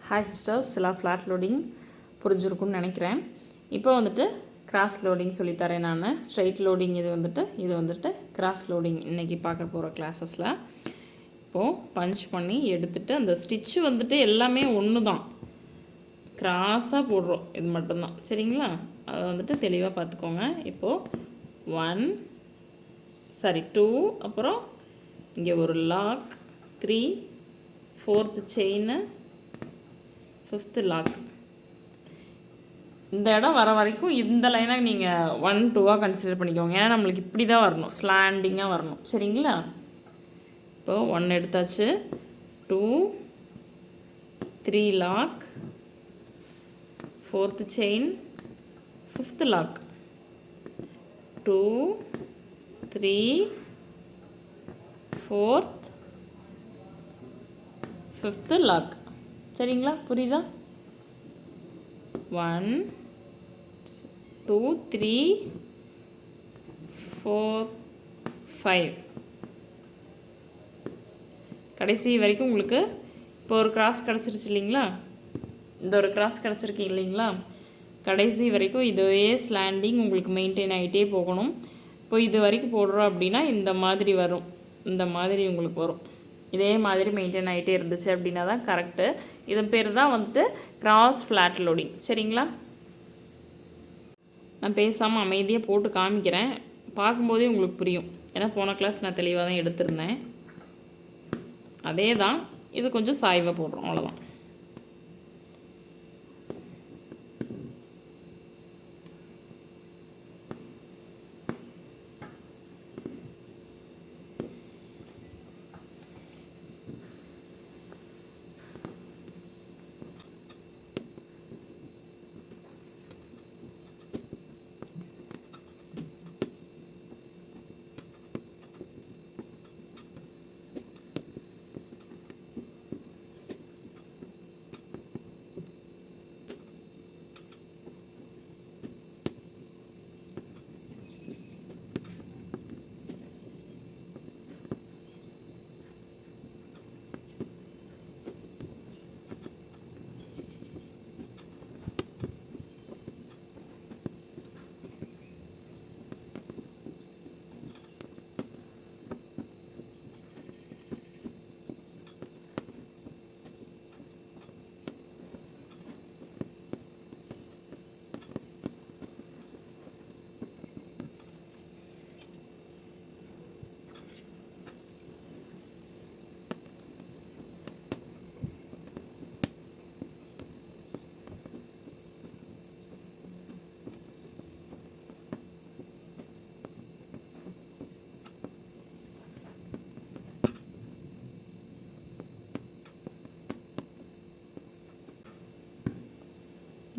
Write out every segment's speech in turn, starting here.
Hi sisters, எல்லாம் flat loading புரிஞ்சிருக்கும்னு நினைக்கிறேன். இப்போ வந்துட்டு கிராஸ் லோடிங் சொல்லித்தரேன் நான். ஸ்ட்ரைட் லோடிங் இது வந்துட்டு கிராஸ் லோடிங் இன்றைக்கி பார்க்க போகிற கிளாஸஸில். இப்போது பஞ்ச் பண்ணி எடுத்துகிட்டு அந்த ஸ்டிச்சு வந்துட்டு எல்லாமே ஒன்று தான், கிராஸாக போடுறோம், இது மட்டும்தான். சரிங்களா? அதை வந்துட்டு தெளிவாக பார்த்துக்கோங்க. இப்போது 2, அப்புறம் இங்கே ஒரு lock, 3, 4th chain, 5th lock. இந்த இடம் வர வரைக்கும் இந்த லைனை நீங்கள் 1, 2 கன்சிடர் பண்ணிக்கோங்க. ஏன்னா நம்மளுக்கு இப்படி தான் வரணும், ஸ்லாண்டிங்காக வரணும். சரிங்களா? இப்போது 1 எடுத்தாச்சு, 2, 3 lock, 4th chain, 5th lock, 2, 3, 4th, 5th lock. சரிங்களா? புரியுதா? 1, 2, 3, 4, 5. கடைசி வரைக்கும் உங்களுக்கு இப்போ ஒரு கிராஸ் கிடச்சிருச்சு இல்லைங்களா? இந்த ஒரு கிராஸ் கிடச்சிருக்கு இல்லைங்களா? கடைசி வரைக்கும் இதுவே ஸ்லாண்டிங் உங்களுக்கு மெயின்டைன் ஆகிட்டே போகணும். இப்போ இது வரைக்கும் போடுறோம் அப்படின்னா இந்த மாதிரி வரும், இந்த மாதிரி உங்களுக்கு வரும். இதே மாதிரி மெயின்டைன் ஆகிட்டே இருந்துச்சு அப்படின்னா தான் கரெக்டு. இதன் பேர் தான் வந்துட்டு கிராஸ் ஃப்ளாட் லோடிங். சரிங்களா? நான் பேசாமல் அமைதியாக போட்டு காமிக்கிறேன், பார்க்கும்போதே உங்களுக்கு புரியும். ஏன்னா போன கிளாஸ் நான் தெளிவாக தான் எடுத்திருந்தேன். அதே தான், இது கொஞ்சம் சாய்வாக போடுறோம், அவ்வளோதான்.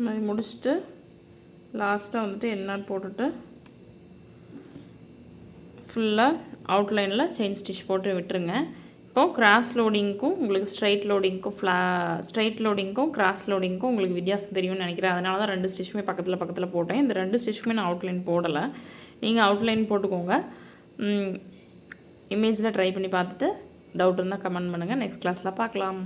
மாதிரி முடிச்சுட்டு லாஸ்ட்டாக வந்துட்டு என்ன போட்டுட்டு ஃபுல்லாக அவுட்லைனில் செயின் ஸ்டிச் போட்டு விட்டுருங்க. இப்போது கிராஸ் லோடிங்க்கும் உங்களுக்கு ஸ்ட்ரைட் லோடிங்க்கும் கிராஸ் லோடிங்க்கும் உங்களுக்கு வித்தியாசம் தெரியும்னு நினைக்கிறேன். அதனால தான் 2 ஸ்டிச்சுமே பக்கத்தில் போட்டேன். இந்த 2 ஸ்டிச்சுமே நான் அவுட்லைன் போடலை, நீங்கள் அவுட்லைன் போட்டுக்கோங்க. இமேஜில் ட்ரை பண்ணி பார்த்துட்டு டவுட் இருந்தால் கமெண்ட் பண்ணுங்கள். நெக்ஸ்ட் கிளாஸில் பார்க்கலாம்.